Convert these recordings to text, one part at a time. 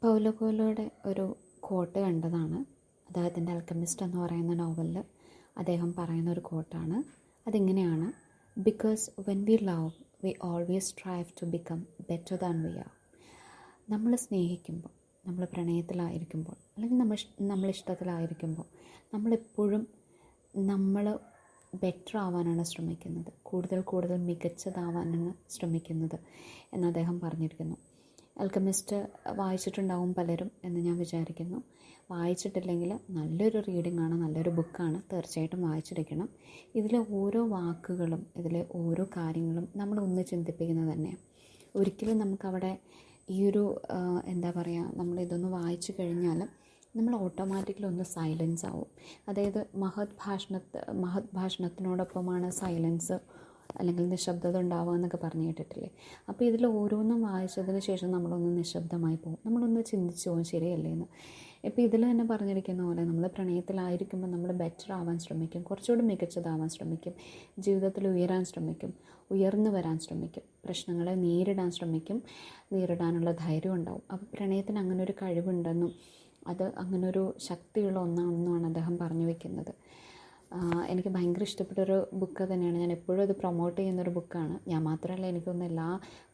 Paulo കോയ്ലോയുടെ ഒരു coat കണ്ടതാണ്. അദ്ദേഹത്തിൻ്റെ ആൽക്കമിസ്റ്റ് എന്ന് പറയുന്ന നോവലിൽ അദ്ദേഹം പറയുന്ന ഒരു കോട്ടാണ്. അതിങ്ങനെയാണ്: because when we love we always strive to become better than we are. നമ്മൾ സ്നേഹിക്കുമ്പോൾ, നമ്മൾ പ്രണയത്തിലായിരിക്കുമ്പോൾ, അല്ലെങ്കിൽ നമ്മൾ ഇഷ്ടത്തിലായിരിക്കുമ്പോൾ നമ്മളെപ്പോഴും നമ്മൾ ബെറ്റർ ആവാനാണ് ശ്രമിക്കുന്നത്, കൂടുതൽ മികച്ചതാവാനാണ് ശ്രമിക്കുന്നത് എന്ന് അദ്ദേഹം പറഞ്ഞിരിക്കുന്നു. ആൽക്കമിസ്റ്റ് വായിച്ചിട്ടുണ്ടാവും പലരും എന്ന് ഞാൻ വിചാരിക്കുന്നു. വായിച്ചിട്ടില്ലെങ്കിൽ നല്ലൊരു റീഡിംഗ് ആണ്, നല്ലൊരു ബുക്കാണ്, തീർച്ചയായിട്ടും വായിച്ചിരിക്കണം. ഇതിലെ ഓരോ വാക്കുകളും, ഇതിലെ ഓരോ കാര്യങ്ങളും നമ്മളൊന്ന് ചിന്തിപ്പിക്കുന്നത് തന്നെയാണ്. ഒരിക്കലും നമുക്കവിടെ ഈ ഒരു എന്താ പറയുക, നമ്മളിതൊന്ന് വായിച്ചു കഴിഞ്ഞാൽ നമ്മൾ ഓട്ടോമാറ്റിക്കലി ഒന്ന് സൈലൻസ് ആവും. അതായത് മഹത് ഭാഷണത്തിനോടൊപ്പമാണ് സൈലൻസ് അല്ലെങ്കിൽ നിശബ്ദത ഉണ്ടാവുക എന്നൊക്കെ പറഞ്ഞു കേട്ടിട്ടില്ലേ? അപ്പോൾ ഇതിൽ ഓരോന്നും വായിച്ചതിന് ശേഷം നമ്മളൊന്ന് നിശബ്ദമായി പോകും, നമ്മളൊന്ന് ചിന്തിച്ച് പോകും ശരിയല്ലേ എന്ന്. ഇപ്പോൾ ഇതിൽ തന്നെ പറഞ്ഞിരിക്കുന്ന പോലെ നമ്മൾ പ്രണയത്തിലായിരിക്കുമ്പോൾ നമ്മൾ ബെറ്റർ ആവാൻ ശ്രമിക്കും, കുറച്ചുകൂടി മികച്ചതാവാൻ ശ്രമിക്കും, ജീവിതത്തിൽ ഉയരാൻ ശ്രമിക്കും, ഉയർന്നു വരാൻ ശ്രമിക്കും, പ്രശ്നങ്ങളെ നേരിടാൻ ശ്രമിക്കും, നേരിടാനുള്ള ധൈര്യം ഉണ്ടാവും. അപ്പോൾ പ്രണയത്തിന് അങ്ങനൊരു കഴിവുണ്ടെന്നും അത് അങ്ങനൊരു ശക്തിയുള്ള ഒന്നാണെന്നുമാണ് അദ്ദേഹം പറഞ്ഞു വയ്ക്കുന്നത്. എനിക്ക് ഭയങ്കര ഇഷ്ടപ്പെട്ടൊരു ബുക്ക് തന്നെയാണ്. ഞാൻ എപ്പോഴും അത് പ്രൊമോട്ട് ചെയ്യുന്നൊരു ബുക്കാണ്. ഞാൻ മാത്രമല്ല, എനിക്കൊന്ന്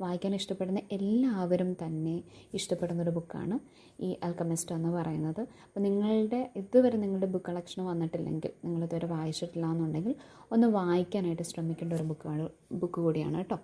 വായിക്കാൻ ഇഷ്ടപ്പെടുന്ന എല്ലാവരും തന്നെ ഇഷ്ടപ്പെടുന്നൊരു ബുക്കാണ് ഈ ആൽക്കമിസ്റ്റ് എന്ന് പറയുന്നത്. അപ്പോൾ ഇതുവരെ നിങ്ങളുടെ ബുക്ക് കളക്ഷൻ വന്നിട്ടില്ലെങ്കിൽ, നിങ്ങളിതുവരെ വായിച്ചിട്ടില്ല എന്നുണ്ടെങ്കിൽ ഒന്ന് വായിക്കാനായിട്ട് ശ്രമിക്കേണ്ട ഒരു ബുക്ക് കൂടിയാണ് കേട്ടോ.